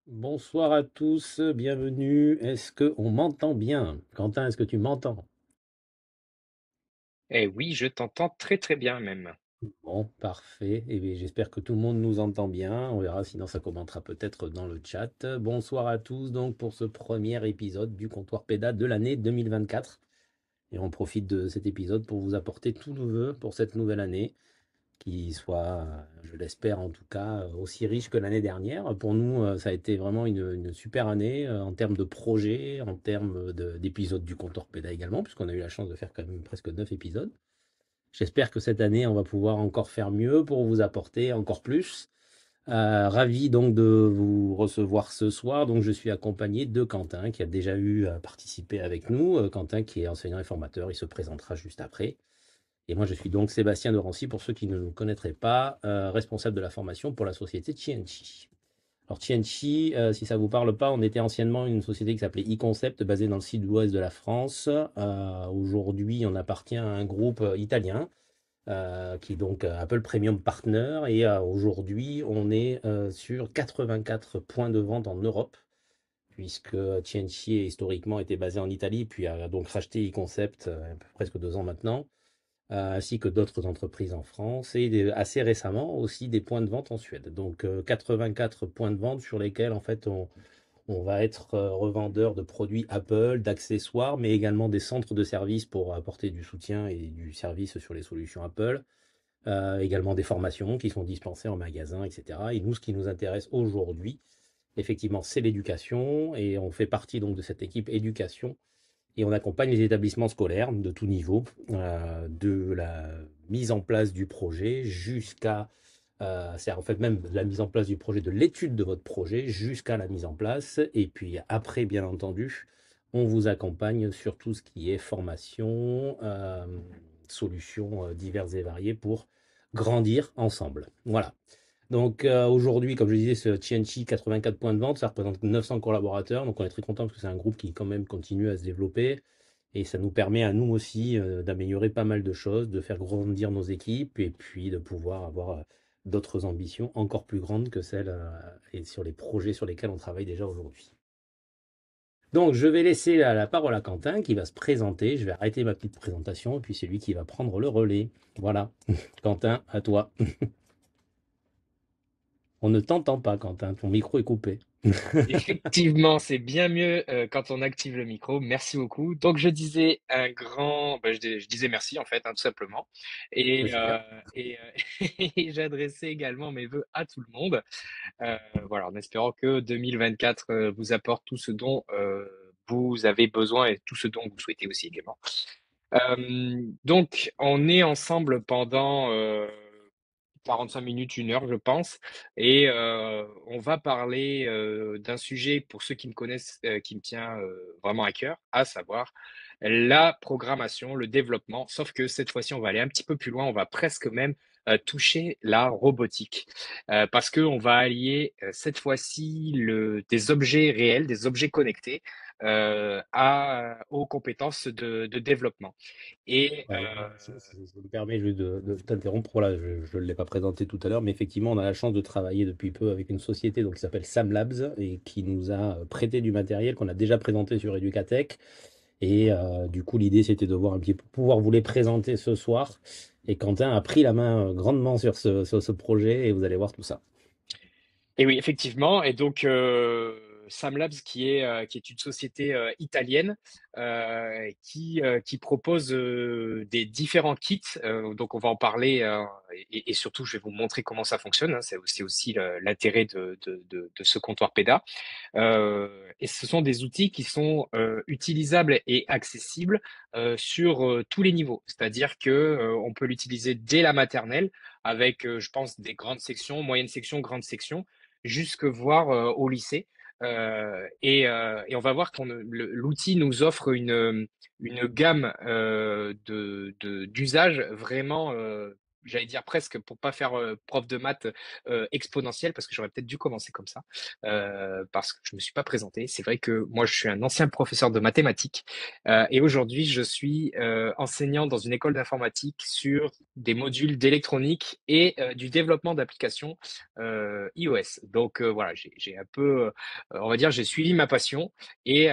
Bonsoir à tous, bienvenue. Est-ce que on m'entend bien? Quentin, est-ce que tu m'entends? Eh oui, je t'entends très très bien même. Bon, parfait. Et bien, j'espère que tout le monde nous entend bien. On verra, sinon ça commentera peut-être dans le chat. Bonsoir à tous, donc pour ce premier épisode du comptoir PEDA de l'année 2024. Et on profite de cet épisode pour vous apporter tous nos vœux pour cette nouvelle année, qui soit, je l'espère en tout cas, aussi riche que l'année dernière. Pour nous, ça a été vraiment une super année en termes de projets, en termes d'épisodes du comptoir PEDA également, puisqu'on a eu la chance de faire quand même presque 9 épisodes. J'espère que cette année, on va pouvoir encore faire mieux pour vous apporter encore plus. Ravi donc de vous recevoir ce soir. Donc, je suis accompagné de Quentin, qui a déjà eu à participer avec nous. Quentin, qui est enseignant et formateur, il se présentera juste après. Et moi, je suis donc Sébastien de Rancy, pour ceux qui ne nous connaîtraient pas, responsable de la formation pour la société Tianchi. Alors Tianchi, si ça ne vous parle pas, on était anciennement une société qui s'appelait e-Concept, basée dans le sud-ouest de la France. Aujourd'hui, on appartient à un groupe italien, qui est donc Apple Premium Partner. Et aujourd'hui, on est sur 84 points de vente en Europe, puisque Tianchi historiquement était basé en Italie, puis a donc racheté e-Concept presque 2 ans maintenant, ainsi que d'autres entreprises en France et assez récemment aussi des points de vente en Suède. Donc 84 points de vente sur lesquels en fait on va être revendeur de produits Apple, d'accessoires, mais également des centres de services pour apporter du soutien et du service sur les solutions Apple. Également des formations qui sont dispensées en magasin, etc. Et nous, ce qui nous intéresse aujourd'hui, effectivement, c'est l'éducation, et on fait partie donc de cette équipe éducation, et on accompagne les établissements scolaires de tout niveau, de la mise en place du projet jusqu'à, c'est en fait même la mise en place du projet, de l'étude de votre projet jusqu'à la mise en place. Et puis après, bien entendu, on vous accompagne sur tout ce qui est formation, solutions diverses et variées pour grandir ensemble. Voilà. Donc aujourd'hui, comme je disais, ce TNT, 84 points de vente, ça représente 900 collaborateurs. Donc on est très content parce que c'est un groupe qui quand même continue à se développer. Et ça nous permet à nous aussi d'améliorer pas mal de choses, de faire grandir nos équipes et puis de pouvoir avoir d'autres ambitions encore plus grandes que celles et sur les projets sur lesquels on travaille déjà aujourd'hui. Donc je vais laisser la parole à Quentin qui va se présenter. Je vais arrêter ma petite présentation et puis c'est lui qui va prendre le relais. Voilà. Quentin, à toi. On ne t'entend pas, Quentin. Ton micro est coupé. Effectivement, c'est bien mieux quand on active le micro. Merci beaucoup. Donc je disais je disais merci en fait, hein, tout simplement. Oui, Et, super. et j'adressais également mes vœux à tout le monde. Euh, voilà, en espérant que 2024 vous apporte tout ce dont vous avez besoin et tout ce dont vous souhaitez aussi également. Donc on est ensemble pendant 45 minutes, 1 heure, je pense. Et on va parler d'un sujet, pour ceux qui me connaissent, qui me tient vraiment à cœur, à savoir la programmation, le développement. Sauf que cette fois-ci, on va aller un petit peu plus loin. On va presque même toucher la robotique. Parce qu'on va allier cette fois-ci des objets réels, des objets connectés aux compétences de développement. Et Ouais, ça me permet juste de t'interrompre. Voilà, je ne l'ai pas présenté tout à l'heure, mais effectivement, on a la chance de travailler depuis peu avec une société donc, qui s'appelle Sam Labs et qui nous a prêté du matériel qu'on a déjà présenté sur Educatech. Et du coup, l'idée, c'était de voir un petit peu, pouvoir vous les présenter ce soir. Et Quentin a pris la main grandement sur ce projet et vous allez voir tout ça. Et oui, effectivement. Et donc, Sam Labs, qui est une société italienne qui propose des différents kits. Donc, on va en parler et surtout, je vais vous montrer comment ça fonctionne, hein. C'est aussi l'intérêt de ce comptoir PEDA. Et ce sont des outils qui sont utilisables et accessibles sur tous les niveaux. C'est-à-dire que on peut l'utiliser dès la maternelle avec, je pense, des grandes sections, moyennes sections, grandes sections jusque voir au lycée. Et on va voir l'outil nous offre une gamme d'usages vraiment j'allais dire presque pour pas faire prof de maths exponentielle, parce que j'aurais peut-être dû commencer comme ça, parce que je me suis pas présenté. C'est vrai que moi, je suis un ancien professeur de mathématiques et aujourd'hui, je suis enseignant dans une école d'informatique sur des modules d'électronique et du développement d'applications iOS. Donc voilà, j'ai un peu, on va dire, j'ai suivi ma passion et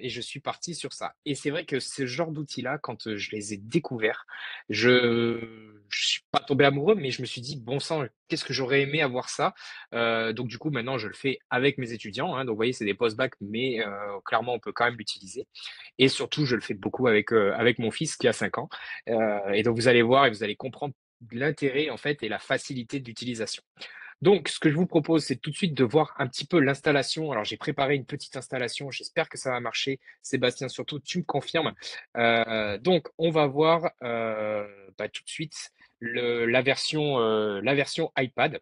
je suis parti sur ça. Et c'est vrai que ce genre d'outils-là, quand je les ai découverts, je suis pas tombé amoureux, mais je me suis dit, bon sang, qu'est-ce que j'aurais aimé avoir ça. Donc du coup, maintenant, je le fais avec mes étudiants, hein. Donc vous voyez, c'est des post-bac, mais clairement, on peut quand même l'utiliser. Et surtout, je le fais beaucoup avec mon fils qui a 5 ans. Et donc vous allez voir et vous allez comprendre l'intérêt en fait et la facilité d'utilisation. Donc, ce que je vous propose, c'est tout de suite de voir un petit peu l'installation. Alors, j'ai préparé une petite installation. J'espère que ça va marcher. Sébastien, surtout, tu me confirmes. Donc, on va voir tout de suite la version iPad.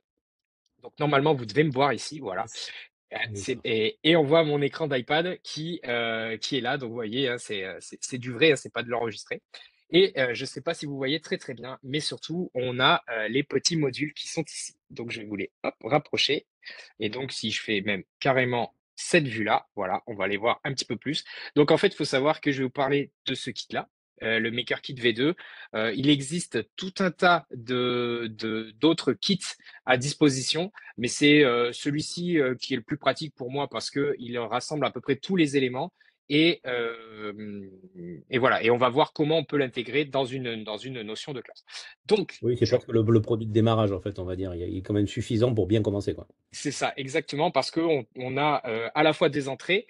Donc, normalement, vous devez me voir ici. Voilà. Yes. On est ça. Et on voit mon écran d'iPad qui est là. Donc, vous voyez, hein, c'est du vrai, hein, c'est pas de l'enregistrer. Et je ne sais pas si vous voyez très très bien, mais surtout, on a les petits modules qui sont ici. Donc, je vais vous les hop, rapprocher. Et donc, si je fais même carrément cette vue-là, voilà, on va aller voir un petit peu plus. Donc, en fait, il faut savoir que je vais vous parler de ce kit-là, le MakerKit V2. Il existe tout un tas d'autres kits à disposition, mais c'est celui-ci qui est le plus pratique pour moi parce qu'il rassemble à peu près tous les éléments. Et, et voilà, et on va voir comment on peut l'intégrer dans une notion de classe. Donc, Oui, c'est presque le produit de démarrage, en fait, on va dire. Il est quand même suffisant pour bien commencer, quoi. c'est ça, exactement, parce qu'on a à la fois des entrées,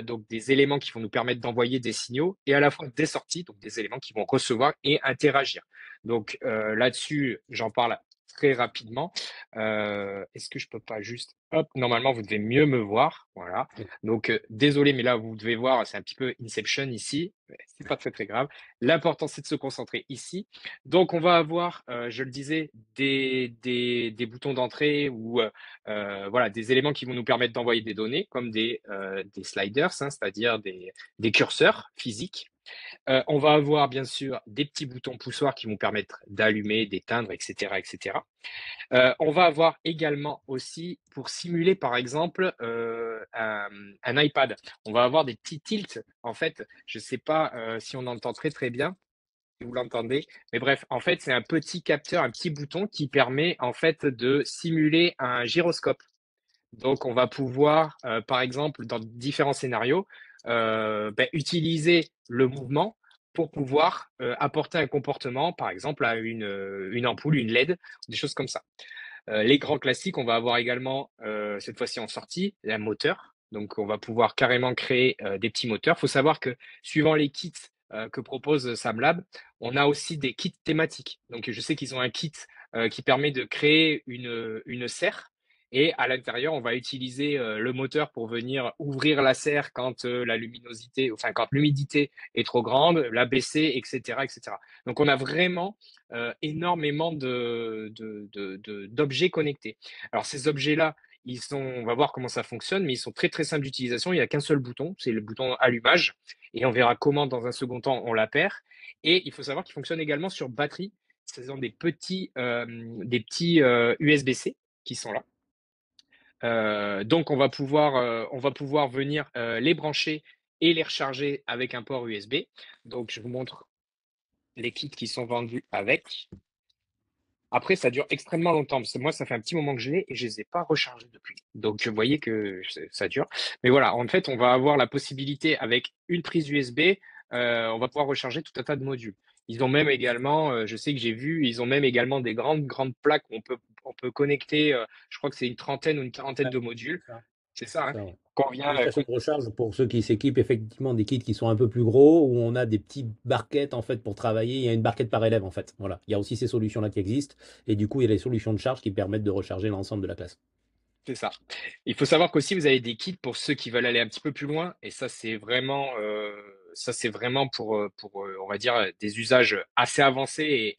donc des éléments qui vont nous permettre d'envoyer des signaux, et à la fois des sorties, donc des éléments qui vont recevoir et interagir. Donc là-dessus, j'en parle très rapidement. Est-ce que je peux pas juste... Hop, normalement, vous devez mieux me voir. Voilà. Donc, désolé, mais là, vous devez voir, c'est un petit peu Inception ici. Mais c'est pas très, très grave. L'important, c'est de se concentrer ici. Donc, on va avoir, je le disais, des boutons d'entrée ou voilà, des éléments qui vont nous permettre d'envoyer des données, comme des sliders, hein, c'est-à-dire des curseurs physiques. On va avoir bien sûr des petits boutons poussoirs qui vont permettre d'allumer, d'éteindre, etc., etc. On va avoir également aussi, pour simuler par exemple un iPad, on va avoir des petits tilts. En fait, je ne sais pas si on entend très très bien, si vous l'entendez, mais bref, en fait, c'est un petit capteur, un petit bouton qui permet en fait de simuler un gyroscope. Donc, on va pouvoir, par exemple, dans différents scénarios, utiliser le mouvement pour pouvoir apporter un comportement, par exemple, à une ampoule, une LED, des choses comme ça. Les grands classiques, on va avoir également, cette fois-ci en sortie, un moteur. Donc, on va pouvoir carrément créer des petits moteurs. Il faut savoir que suivant les kits que propose SamLab, on a aussi des kits thématiques. Donc, je sais qu'ils ont un kit qui permet de créer une serre. Et à l'intérieur, on va utiliser le moteur pour venir ouvrir la serre quand la luminosité, enfin quand l'humidité est trop grande, la baisser, etc., etc. Donc, on a vraiment énormément d'objets connectés. Alors, ces objets-là, on va voir comment ça fonctionne, mais ils sont très très simples d'utilisation. Il n'y a qu'un seul bouton, c'est le bouton allumage, et on verra comment dans un second temps on la perd. Et il faut savoir qu'ils fonctionnent également sur batterie. Ce sont des petits USB-C qui sont là. Donc on va pouvoir venir les brancher et les recharger avec un port USB. Donc je vous montre les kits qui sont vendus avec. Après, ça dure extrêmement longtemps, parce que moi, ça fait un petit moment que je l'ai et je ne les ai pas rechargés depuis. Donc, vous voyez que ça dure. Mais voilà, en fait, on va avoir la possibilité, avec une prise USB, on va pouvoir recharger tout un tas de modules. Ils ont même également, je sais que j'ai vu, ils ont même également des grandes plaques où on peut connecter, je crois que c'est une trentaine ou une quarantaine Ouais, de modules. c'est ça. C'est ça, C'est hein, ça, ouais. qu'on vient, Des stations de recharge pour ceux qui s'équipent effectivement des kits qui sont un peu plus gros, où on a des petites barquettes en fait pour travailler. Il y a une barquette par élève en fait. Voilà. Il y a aussi ces solutions-là qui existent. Et du coup, il y a les solutions de charge qui permettent de recharger l'ensemble de la classe. c'est ça. Il faut savoir qu'aussi, vous avez des kits pour ceux qui veulent aller un petit peu plus loin. Et ça, c'est vraiment pour on va dire, des usages assez avancés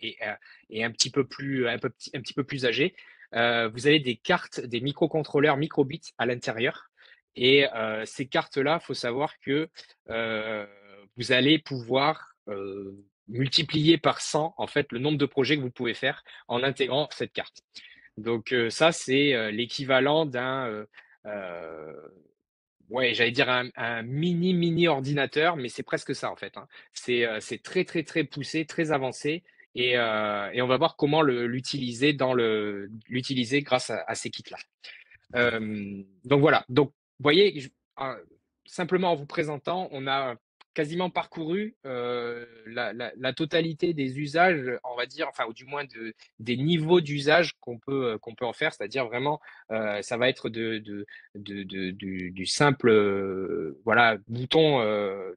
et un petit peu plus, un petit peu plus âgés. Vous avez des cartes, des microcontrôleurs microbits à l'intérieur. Et ces cartes-là, il faut savoir que vous allez pouvoir multiplier par 100 en fait le nombre de projets que vous pouvez faire en intégrant cette carte. Donc ça, c'est l'équivalent d'un, ouais, j'allais dire un mini ordinateur, mais c'est presque ça en fait, hein. C'est très très très poussé, très avancé, et on va voir comment l'utiliser grâce à ces kits-là. Donc voilà. Donc, vous voyez, simplement en vous présentant, on a quasiment parcouru la totalité des usages, on va dire, enfin, ou du moins des niveaux d'usage qu'on peut en faire, c'est-à-dire vraiment, ça va être du simple voilà, bouton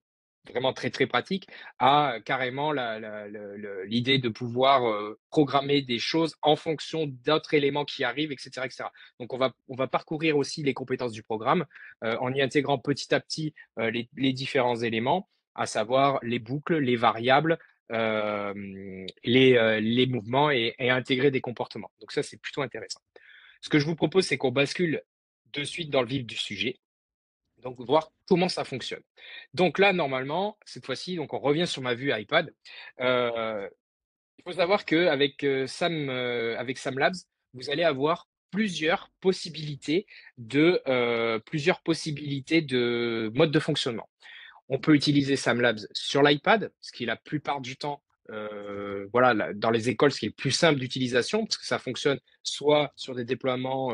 vraiment très très pratique à carrément l'idée de pouvoir programmer des choses en fonction d'autres éléments qui arrivent, etc., etc. Donc, on va parcourir aussi les compétences du programme en y intégrant petit à petit les différents éléments, à savoir les boucles, les variables, les mouvements et intégrer des comportements. Donc ça, c'est plutôt intéressant. Ce que je vous propose, c'est qu'on bascule de suite dans le vif du sujet. Donc, voir comment ça fonctionne. Donc là, normalement, cette fois-ci, donc on revient sur ma vue iPad. Euh, il faut savoir qu'avec avec Sam Labs, vous allez avoir plusieurs possibilités de mode de fonctionnement. On peut utiliser Sam Labs sur l'iPad, ce qui est la plupart du temps, voilà, dans les écoles, ce qui est le plus simple d'utilisation, parce que ça fonctionne soit sur des déploiements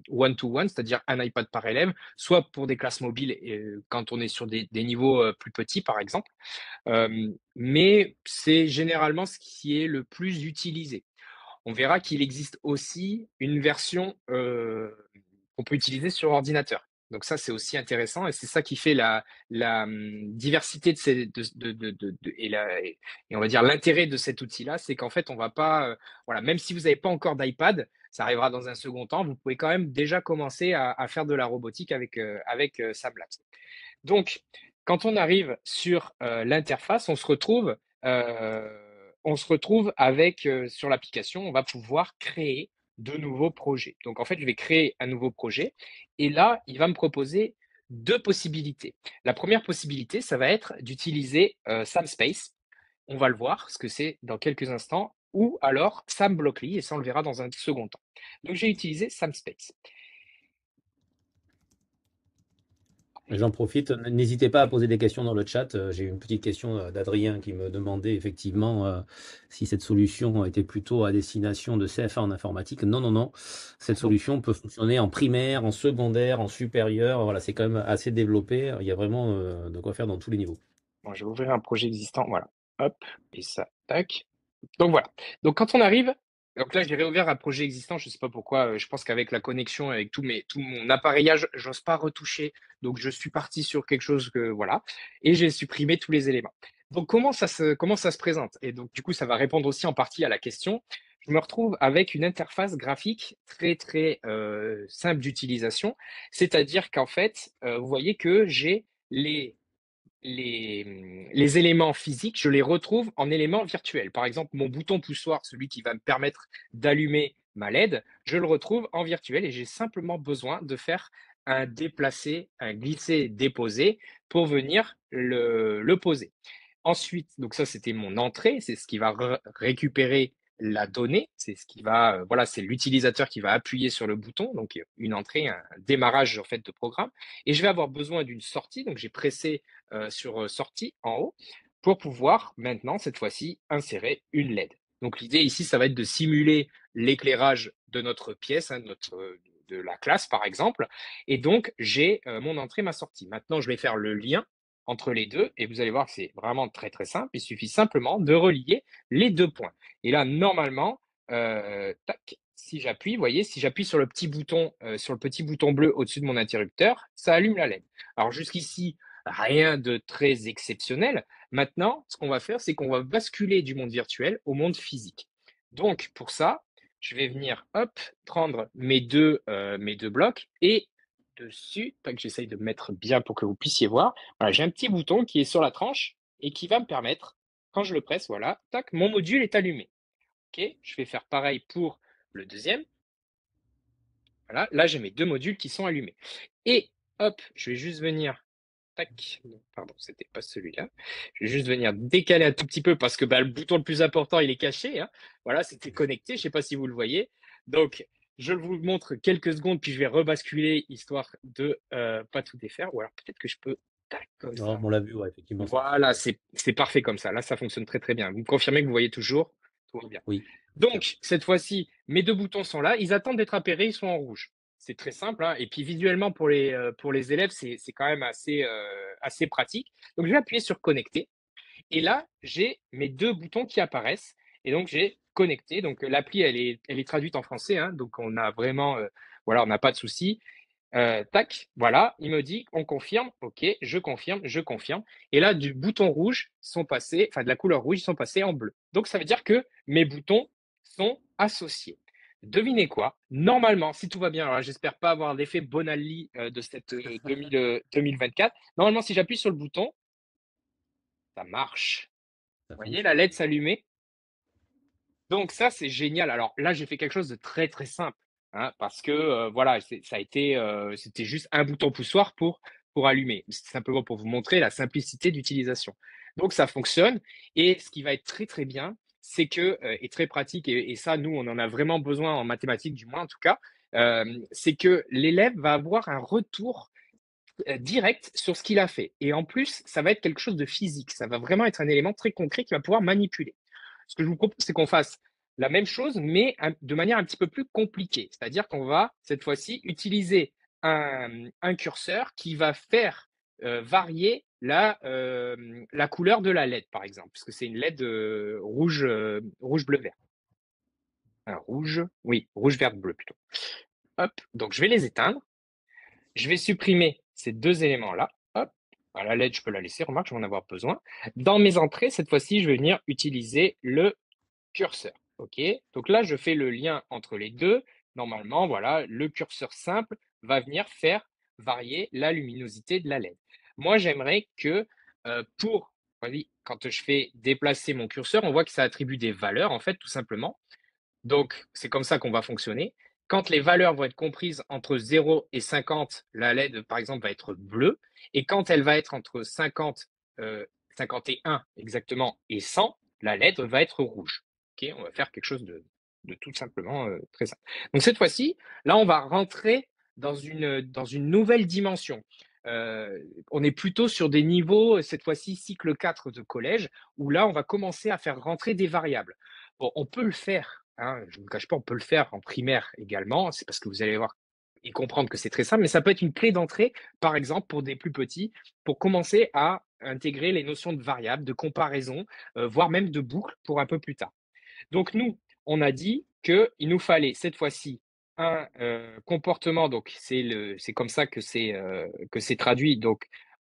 one-to-one, c'est-à-dire un iPad par élève, soit pour des classes mobiles quand on est sur des niveaux plus petits, par exemple. Mais c'est généralement ce qui est le plus utilisé. On verra qu'il existe aussi une version qu'on peut utiliser sur ordinateur. Donc ça, c'est aussi intéressant et c'est ça qui fait la diversité de ces, et on va dire l'intérêt de cet outil-là, c'est qu'en fait, on va pas, voilà, même si vous n'avez pas encore d'iPad, ça arrivera dans un second temps, vous pouvez quand même déjà commencer à faire de la robotique avec Sam Labs. Donc, quand on arrive sur l'interface, on se retrouve avec, sur l'application, on va pouvoir créer de nouveaux projets. Donc, en fait, je vais créer un nouveau projet et là, il va me proposer deux possibilités. La première possibilité, ça va être d'utiliser SamSpace. On va le voir, ce que c'est dans quelques instants, ou alors SamBlockly, et ça, on le verra dans un second temps. Donc, j'ai utilisé SamSpace. J'en profite, n'hésitez pas à poser des questions dans le chat. J'ai une petite question d'Adrien qui me demandait effectivement si cette solution était plutôt à destination de CFA en informatique. Non, non, non. Cette Donc, solution peut fonctionner en primaire, en secondaire, en supérieur. Voilà, c'est quand même assez développé. Il y a vraiment de quoi faire dans tous les niveaux. bon, je vais ouvrir un projet existant, voilà. Hop, et ça, tac. Donc voilà. Donc quand on arrive, donc là j'ai réouvert un projet existant, je ne sais pas pourquoi, je pense qu'avec la connexion, avec tout mon appareillage, j'ose pas retoucher. Donc je suis parti sur quelque chose que voilà, et j'ai supprimé tous les éléments. Donc comment ça se présente? Et donc du coup ça va répondre aussi en partie à la question. Je me retrouve avec une interface graphique très très simple d'utilisation, c'est-à-dire qu'en fait, vous voyez que j'ai les éléments physiques, je les retrouve en éléments virtuels. Par exemple, mon bouton poussoir, celui qui va me permettre d'allumer ma LED, je le retrouve en virtuel et j'ai simplement besoin de faire un déplacer, un glisser, déposer pour venir le poser. Ensuite, donc ça c'était mon entrée, c'est ce qui va récupérer la donnée, c'est ce qui va, voilà, c'est l'utilisateur qui va appuyer sur le bouton, donc une entrée, un démarrage en fait de programme. Et je vais avoir besoin d'une sortie, donc j'ai pressé sur sortie en haut pour pouvoir maintenant, cette fois-ci, insérer une LED. Donc l'idée ici, ça va être de simuler l'éclairage de notre pièce, hein, de la classe par exemple. Et donc j'ai mon entrée, ma sortie. Maintenant, je vais faire le lien entre les deux et vous allez voir que c'est vraiment très très simple. Il suffit simplement de relier les deux points. Et là, normalement, tac, si j'appuie, vous voyez, si j'appuie sur le petit bouton bleu au-dessus de mon interrupteur, ça allume la LED. Alors jusqu'ici, rien de très exceptionnel. Maintenant, ce qu'on va faire, c'est qu'on va basculer du monde virtuel au monde physique. Donc, pour ça, je vais venir, hop, prendre mes deux blocs et dessus, que j'essaye de mettre bien pour que vous puissiez voir, voilà, j'ai un petit bouton qui est sur la tranche et qui va me permettre, quand je le presse, voilà, tac, mon module est allumé. Ok, je vais faire pareil pour le deuxième. Voilà, là j'ai mes deux modules qui sont allumés. Et hop, je vais juste venir Tac. Non, pardon, c'était pas celui-là. Je vais juste venir décaler un tout petit peu parce que bah, le bouton le plus important, il est caché, hein. Voilà, c'était connecté. Je sais pas si vous le voyez. Donc, je vous montre quelques secondes, puis je vais rebasculer histoire de pas tout défaire. Ou alors peut-être que je peux. Tac, comme Non, ça. on l'a vu, ouais, effectivement, c'est parfait. Voilà, c'est parfait comme ça. Là, ça fonctionne très très bien. Vous me confirmez que vous voyez toujours? Tout va bien. Oui, bien sûr. Donc, cette fois-ci, mes deux boutons sont là. Ils attendent d'être appairés, ils sont en rouge. C'est très simple, hein. Et puis visuellement, pour les élèves, c'est quand même assez pratique. Donc, je vais appuyer sur connecter. Et là, j'ai mes deux boutons qui apparaissent. Et donc, j'ai connecté. Donc, l'appli, elle est traduite en français, hein. Donc, on a vraiment, voilà, on n'a pas de souci. Tac, voilà, il me dit on confirme, ok, je confirme, je confirme. Et là, du bouton rouge sont passés, enfin de la couleur rouge, ils sont passés en bleu. Donc ça veut dire que mes boutons sont associés. Devinez quoi? Normalement, si tout va bien, alors j'espère pas avoir l'effet Bonali de cette 2024. Normalement, si j'appuie sur le bouton, ça marche. Ça Vous voyez la fonctionne. LED s'allumer? Donc ça, c'est génial. Alors là, j'ai fait quelque chose de très très simple, hein, parce que voilà, ça a été, c'était juste un bouton poussoir pour allumer. C'est simplement pour vous montrer la simplicité d'utilisation. Donc ça fonctionne. Et ce qui va être très très bien, c'est que et très pratique, et ça, nous, on en a vraiment besoin en mathématiques, du moins en tout cas, c'est que l'élève va avoir un retour direct sur ce qu'il a fait. Et en plus, ça va être quelque chose de physique. Ça va vraiment être un élément très concret qu'il va pouvoir manipuler. Ce que je vous propose, c'est qu'on fasse la même chose, mais de manière un petit peu plus compliquée. C'est-à-dire qu'on va, cette fois-ci, utiliser un curseur qui va faire varier la couleur de la LED, par exemple, puisque c'est une LED rouge, rouge, bleu, vert. Un rouge, oui, rouge, vert, bleu plutôt. Hop, donc je vais les éteindre. Je vais supprimer ces deux éléments-là. Hop, la LED, je peux la laisser, remarque, je vais en avoir besoin. Dans mes entrées, cette fois-ci, je vais venir utiliser le curseur. OK? Donc là, je fais le lien entre les deux. Normalement, voilà, le curseur simple va venir faire varier la luminosité de la LED. Moi, j'aimerais que pour, quand je fais déplacer mon curseur, on voit que ça attribue des valeurs, en fait, tout simplement. Donc, c'est comme ça qu'on va fonctionner. Quand les valeurs vont être comprises entre 0 et 50, la LED, par exemple, va être bleue. Et quand elle va être entre 50, 51 exactement, et 100, la LED va être rouge. Ok, on va faire quelque chose de tout simplement très simple. Donc, cette fois-ci, là, on va rentrer dans une nouvelle dimension. On est plutôt sur des niveaux, cette fois-ci, cycle 4 de collège, où là, on va commencer à faire rentrer des variables. Bon, on peut le faire, hein, je ne vous cache pas, on peut le faire en primaire également. C'est parce que vous allez voir et comprendre que c'est très simple, mais ça peut être une clé d'entrée, par exemple, pour des plus petits, pour commencer à intégrer les notions de variables, de comparaison, voire même de boucles pour un peu plus tard. Donc nous, on a dit qu'il nous fallait cette fois-ci un comportement, donc c'est comme ça que c'est traduit donc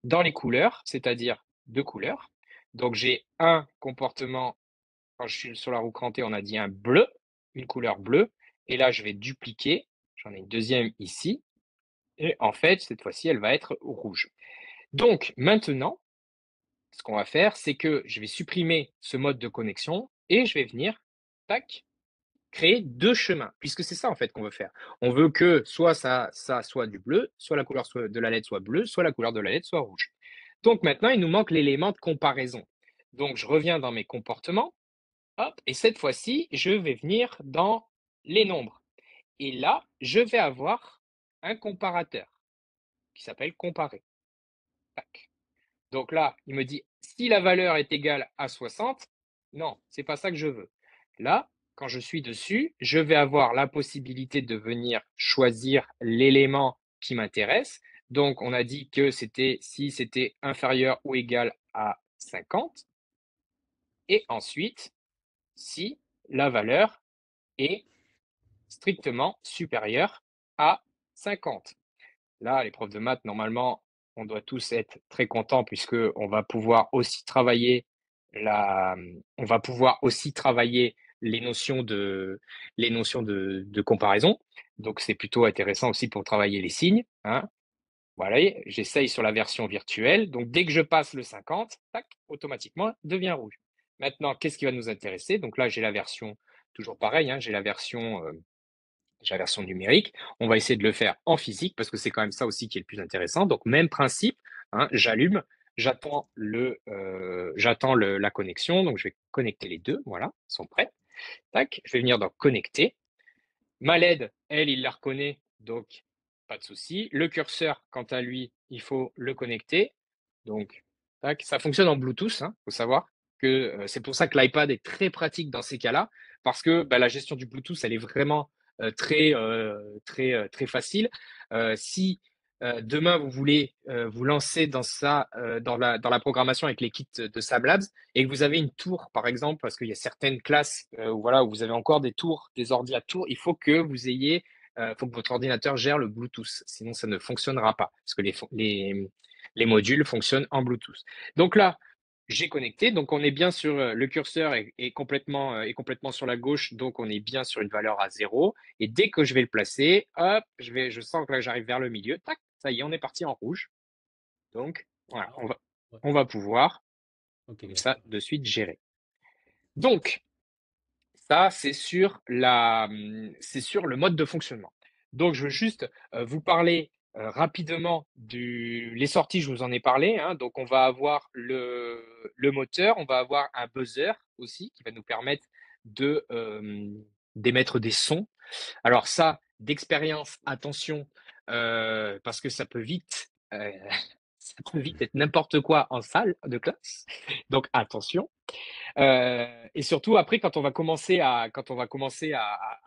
dans les couleurs, c'est-à-dire deux couleurs. Donc j'ai un comportement quand je suis sur la roue crantée, on a dit un bleu, une couleur bleue. Et là, je vais dupliquer. J'en ai une deuxième ici. Et en fait, cette fois-ci, elle va être rouge. Donc, maintenant, ce qu'on va faire, c'est que je vais supprimer ce mode de connexion et je vais venir, tac, créer deux chemins, puisque c'est ça en fait qu'on veut faire. On veut que soit ça soit du bleu, soit la couleur de la LED soit bleue, soit la couleur de la LED soit rouge. Donc maintenant, il nous manque l'élément de comparaison. Donc je reviens dans mes comportements. Hop, et cette fois-ci, je vais venir dans les nombres. Et là, je vais avoir un comparateur qui s'appelle comparer. Tac. Donc là, il me dit si la valeur est égale à 60, non, c'est pas ça que je veux. Là, quand je suis dessus, je vais avoir la possibilité de venir choisir l'élément qui m'intéresse. Donc, on a dit que c'était si c'était inférieur ou égal à 50. Et ensuite, si la valeur est strictement supérieur à 50. Là, les profs de maths, normalement, on doit tous être très contents puisque on va pouvoir aussi travailler les notions de comparaison. Donc, c'est plutôt intéressant aussi pour travailler les signes, hein. Voilà, j'essaye sur la version virtuelle. Donc, dès que je passe le 50, tac, automatiquement, devient rouge. Maintenant, qu'est-ce qui va nous intéresser? Donc là, j'ai la version, toujours pareil, hein, j'ai la version numérique. On va essayer de le faire en physique parce que c'est quand même ça aussi qui est le plus intéressant. Donc, même principe. hein. J'allume, j'attends la connexion, donc je vais connecter les deux, voilà, ils sont prêts. Tac, je vais venir dans connecter. Ma LED, elle, il la reconnaît, donc pas de souci. Le curseur, quant à lui, il faut le connecter. Donc, tac, ça fonctionne en Bluetooth, hein, faut savoir que c'est pour ça que l'iPad est très pratique dans ces cas-là, parce que bah, la gestion du Bluetooth, elle est vraiment très facile. Si demain vous voulez vous lancer dans ça, dans la programmation avec les kits de Sam Labs, et que vous avez une tour, par exemple, parce qu'il y a certaines classes où, voilà, où vous avez encore des tours, des ordi à tours, il faut que vous ayez, faut que votre ordinateur gère le Bluetooth, sinon ça ne fonctionnera pas, parce que les modules fonctionnent en Bluetooth. Donc là, j'ai connecté, donc on est bien sur le curseur est complètement sur la gauche, donc on est bien sur une valeur à 0. Et dès que je vais le placer, hop, je sens que là j'arrive vers le milieu, tac, ça y est, on est parti en rouge. Donc voilà, Ah, ouais. on va pouvoir Ok, comme ça d'accord. de suite gérer. Donc, ça, c'est sur le mode de fonctionnement. Donc, je veux juste vous parler rapidement les sorties, je vous en ai parlé, hein. Donc, on va avoir le moteur, on va avoir un buzzer aussi qui va nous permettre d'émettre des sons. Alors ça, d'expérience, attention, parce que ça peut vite, ça peut vite être n'importe quoi en salle de classe. Donc attention. Et surtout, après, quand on va commencer à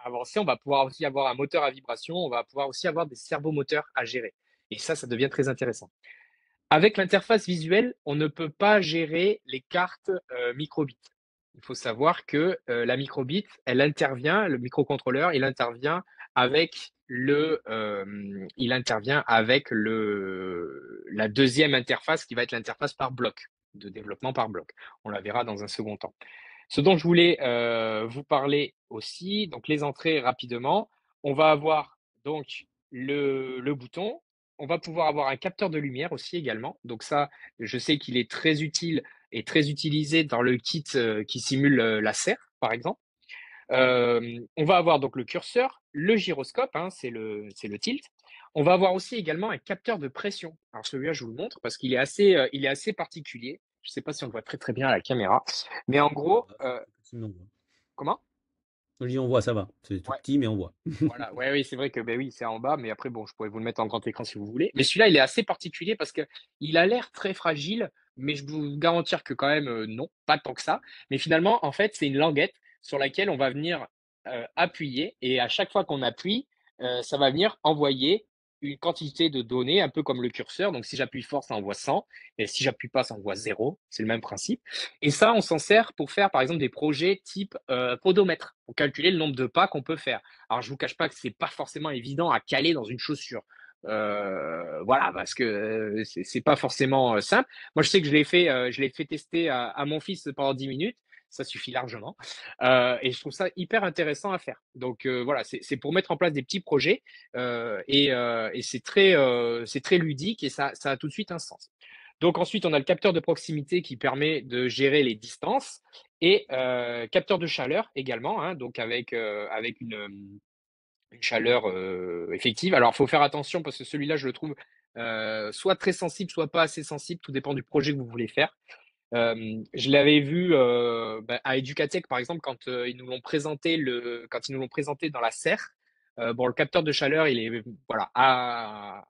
avancer, on va pouvoir aussi avoir un moteur à vibration, on va pouvoir aussi avoir des servomoteurs à gérer. Et ça devient très intéressant. Avec l'interface visuelle, on ne peut pas gérer les cartes microbit. Il faut savoir que la microbit, le microcontrôleur, il intervient avec la deuxième interface qui va être l'interface par bloc, de développement par bloc. On la verra dans un second temps. Ce dont je voulais vous parler aussi, donc les entrées rapidement, on va avoir donc le bouton, on va pouvoir avoir un capteur de lumière aussi également. Donc ça, je sais qu'il est très utile et très utilisé dans le kit qui simule la serre, par exemple. On va avoir donc le curseur, le gyroscope, hein, c'est le tilt. On va avoir aussi également un capteur de pression. Alors celui-là, je vous le montre parce qu'il est assez particulier. Je ne sais pas si on le voit très très bien à la caméra, mais en Ça gros, va, c'est tout petit, mais on voit. comment? Je dis on voit, ça va. C'est tout Ouais, petit, mais on voit. voilà. Ouais, oui, c'est vrai que ben oui, c'est en bas, mais après bon, je pourrais vous le mettre en grand écran si vous voulez. Mais celui-là, il est assez particulier parce que il a l'air très fragile, mais je vous garantir que quand même non, pas tant que ça. Mais finalement, en fait, c'est une languette sur laquelle on va venir appuyer, et à chaque fois qu'on appuie, ça va venir envoyer une quantité de données, un peu comme le curseur. Donc si j'appuie fort, ça envoie 100, et si j'appuie pas, ça envoie 0. C'est le même principe. Et ça, on s'en sert pour faire par exemple des projets type podomètre, pour calculer le nombre de pas qu'on peut faire. Alors, je vous cache pas que c'est pas forcément évident à caler dans une chaussure. Voilà, parce que c'est pas forcément simple. Moi, je sais que je l'ai fait tester à mon fils pendant 10 minutes. Ça suffit largement. Et je trouve ça hyper intéressant à faire. Donc voilà, c'est pour mettre en place des petits projets et c'est très ludique et ça a tout de suite un sens. Donc ensuite, on a le capteur de proximité qui permet de gérer les distances et capteur de chaleur également, hein, donc avec une chaleur effective. Alors, il faut faire attention parce que celui-là, je le trouve soit très sensible, soit pas assez sensible. Tout dépend du projet que vous voulez faire. Je l'avais vu à Educatec, par exemple, quand ils nous l'ont présenté dans la serre. Bon, le capteur de chaleur, il est voilà,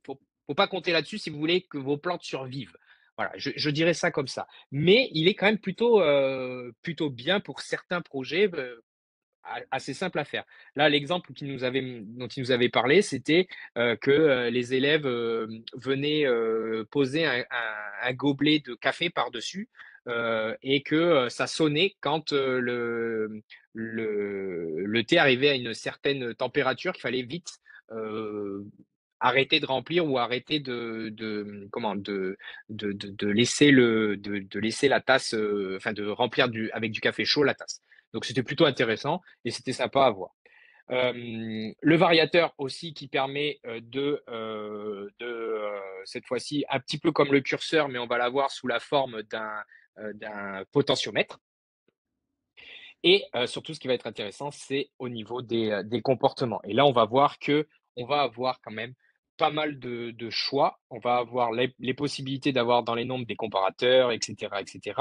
faut pas compter là-dessus si vous voulez que vos plantes survivent. Voilà, je dirais ça comme ça. Mais il est quand même plutôt bien pour certains projets assez simple à faire. Là, l'exemple dont il nous avait parlé, c'était que les élèves venaient poser un gobelet de café par-dessus et que ça sonnait quand le thé arrivait à une certaine température, qu'il fallait vite euh, arrêter de remplir ou arrêter de laisser la tasse, enfin de remplir avec du café chaud la tasse. Donc c'était plutôt intéressant et c'était sympa à voir. Le variateur aussi qui permet cette fois-ci, un petit peu comme le curseur, mais on va l'avoir sous la forme d'un potentiomètre. Et surtout, ce qui va être intéressant, c'est au niveau des comportements. Et là, on va voir que on va avoir quand même pas mal de choix. On va avoir les possibilités d'avoir dans les nombres des comparateurs, etc., etc.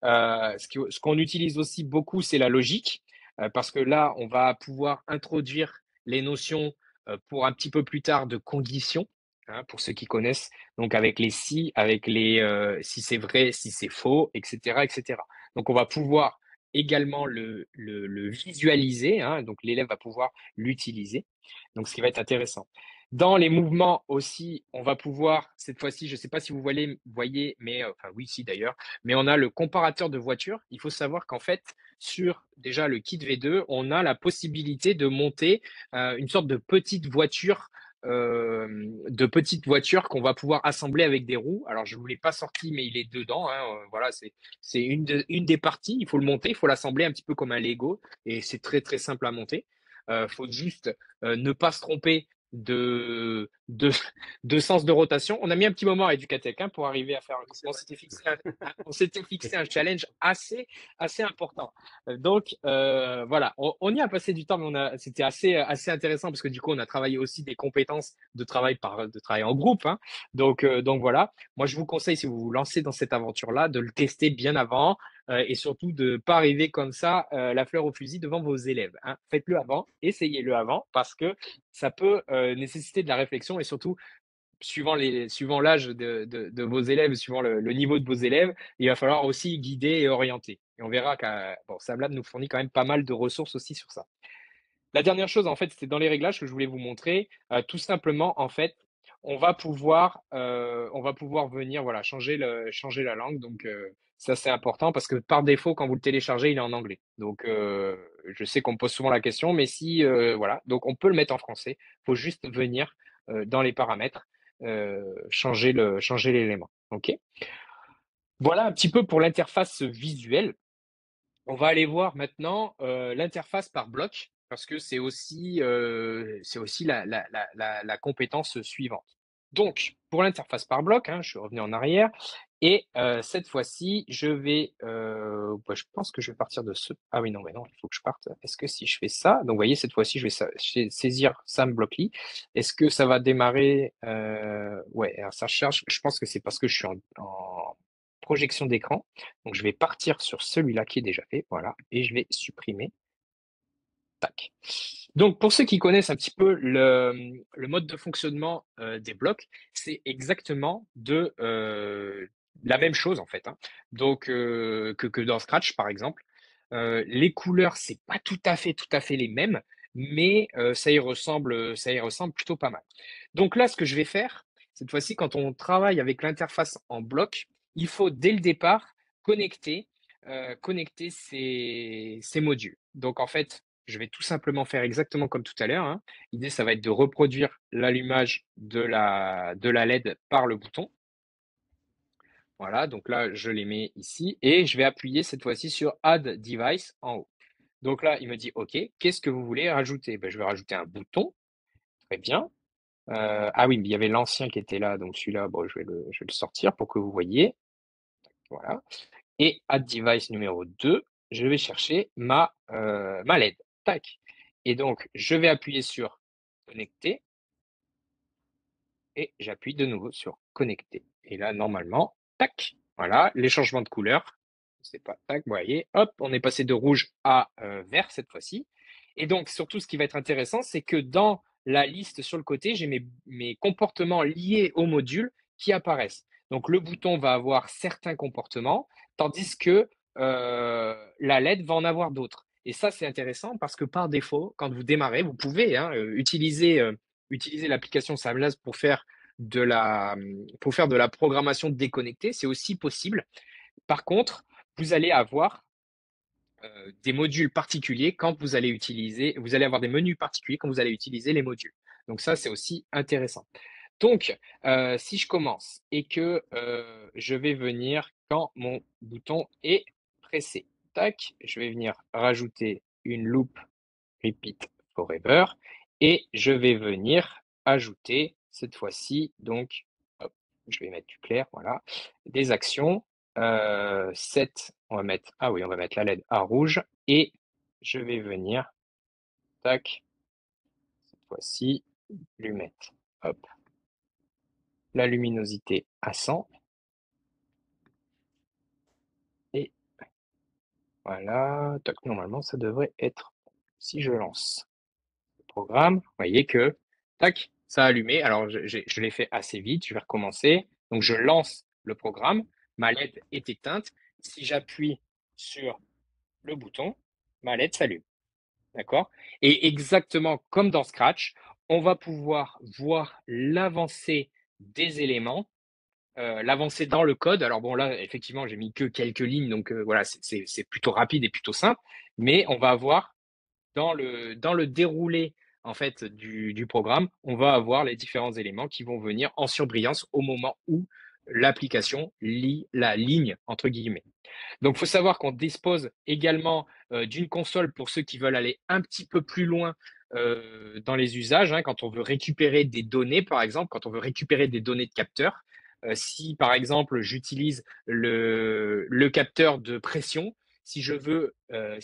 Ce qu'on utilise aussi beaucoup, c'est la logique, parce que là, on va pouvoir introduire les notions pour un petit peu plus tard de conditions, hein, pour ceux qui connaissent, donc avec les si, avec les si c'est vrai, si c'est faux, etc., etc. Donc, on va pouvoir également le visualiser, hein, donc l'élève va pouvoir l'utiliser, donc ce qui va être intéressant. Dans les mouvements aussi, on va pouvoir, cette fois-ci, je ne sais pas si vous voyez, mais enfin oui, si d'ailleurs, mais on a le comparateur de voitures. Il faut savoir qu'en fait, sur déjà le kit V2, on a la possibilité de monter une sorte de petite voiture qu'on va pouvoir assembler avec des roues. Alors, je ne vous l'ai pas sorti, mais il est dedans, hein. Voilà, c'est une des parties. Il faut le monter, il faut l'assembler un petit peu comme un Lego, et c'est très très simple à monter. Faut juste ne pas se tromper de sens de rotation. On a mis un petit moment à Educatec, hein, pour arriver à faire. On s'était fixé un challenge assez important. Donc voilà, on y a passé du temps, mais c'était assez intéressant parce que du coup, on a travaillé aussi des compétences de travail en groupe, hein. Donc voilà, moi je vous conseille, si vous vous lancez dans cette aventure-là, de le tester bien avant, et surtout de ne pas arriver comme ça, la fleur au fusil devant vos élèves, hein. Faites-le avant, essayez-le avant, parce que ça peut nécessiter de la réflexion, et surtout, suivant l'âge de vos élèves, suivant le niveau de vos élèves, il va falloir aussi guider et orienter. Et on verra que bon, SAMLab nous fournit quand même pas mal de ressources aussi sur ça. La dernière chose, en fait, c'était dans les réglages que je voulais vous montrer. Tout simplement, en fait, on va pouvoir venir, voilà, changer la langue. Donc, ça, c'est important parce que par défaut, quand vous le téléchargez, il est en anglais. Donc, je sais qu'on me pose souvent la question, mais si, voilà, donc on peut le mettre en français. Il faut juste venir dans les paramètres, changer l'élément. OK? Voilà un petit peu pour l'interface visuelle. On va aller voir maintenant l'interface par bloc, parce que c'est aussi la compétence suivante. Donc, pour l'interface par bloc, hein, je suis revenu en arrière, et cette fois-ci, je pense que je vais partir de ce. Ah oui, non, mais non, il faut que je parte. Est-ce que si je fais ça, donc vous voyez, cette fois-ci, je vais saisir Sam Blockly. Est-ce que ça va démarrer? Ouais, alors ça charge. Je pense que c'est parce que je suis en projection d'écran. Donc, je vais partir sur celui-là qui est déjà fait, voilà, et je vais supprimer. Tac. Donc, pour ceux qui connaissent un petit peu le mode de fonctionnement des blocs, c'est exactement la même chose en fait, hein. Donc, que dans Scratch par exemple. Les couleurs, c'est pas tout à fait les mêmes, mais ça y ressemble plutôt pas mal. Donc là, ce que je vais faire, cette fois-ci, quand on travaille avec l'interface en bloc, il faut dès le départ connecter, connecter ces modules. Donc en fait, je vais tout simplement faire exactement comme tout à l'heure, hein. L'idée, ça va être de reproduire l'allumage de la LED par le bouton. Voilà, donc là, je les mets ici et je vais appuyer cette fois-ci sur Add Device en haut. Donc là, il me dit OK, qu'est-ce que vous voulez rajouter? Ben, je vais rajouter un bouton. Très bien. Ah oui, mais il y avait l'ancien qui était là, donc celui-là, bon, je vais le sortir pour que vous voyez. Voilà. Et Add Device numéro 2, je vais chercher ma LED. Tac. Et donc, je vais appuyer sur Connecter et j'appuie de nouveau sur Connecter. Et là, normalement, tac, voilà, les changements de couleur. C'est pas tac, vous voyez, hop, on est passé de rouge à vert cette fois-ci. Et donc, surtout, ce qui va être intéressant, c'est que dans la liste sur le côté, j'ai mes comportements liés au module qui apparaissent. Donc, le bouton va avoir certains comportements, tandis que la LED va en avoir d'autres. Et ça, c'est intéressant parce que par défaut, quand vous démarrez, vous pouvez, hein, utiliser l'application Samlaz pour faire de la programmation déconnectée. C'est aussi possible. Par contre, vous allez avoir des modules particuliers quand vous allez avoir des menus particuliers quand vous allez utiliser les modules. Donc ça, c'est aussi intéressant. Donc, si je commence et que je vais venir quand mon bouton est pressé, tac, je vais venir rajouter une loop repeat forever et je vais venir ajouter cette fois-ci, donc, hop, je vais mettre du clair, voilà, des actions. 7, on va mettre, ah oui, on va mettre la LED à rouge et je vais venir, tac, cette fois-ci, lui mettre, hop. la luminosité à 100 et voilà, toc, normalement ça devrait être si je lance le programme, vous voyez que tac, ça a allumé. Alors je l'ai fait assez vite, je vais recommencer. Donc je lance le programme, ma LED est éteinte. Si j'appuie sur le bouton, ma LED s'allume. D'accord? Et exactement comme dans Scratch, on va pouvoir voir l'avancée des éléments, l'avancée dans le code. Alors bon, là, effectivement, j'ai mis que quelques lignes, donc voilà, c'est plutôt rapide et plutôt simple. Mais on va avoir dans le déroulé en fait du programme, on va avoir les différents éléments qui vont venir en surbrillance au moment où l'application lit la ligne entre guillemets. Donc, il faut savoir qu'on dispose également d'une console pour ceux qui veulent aller un petit peu plus loin dans les usages, hein, quand on veut récupérer des données, par exemple, quand on veut récupérer des données de capteurs. Si, par exemple, j'utilise le capteur de pression, si je veux,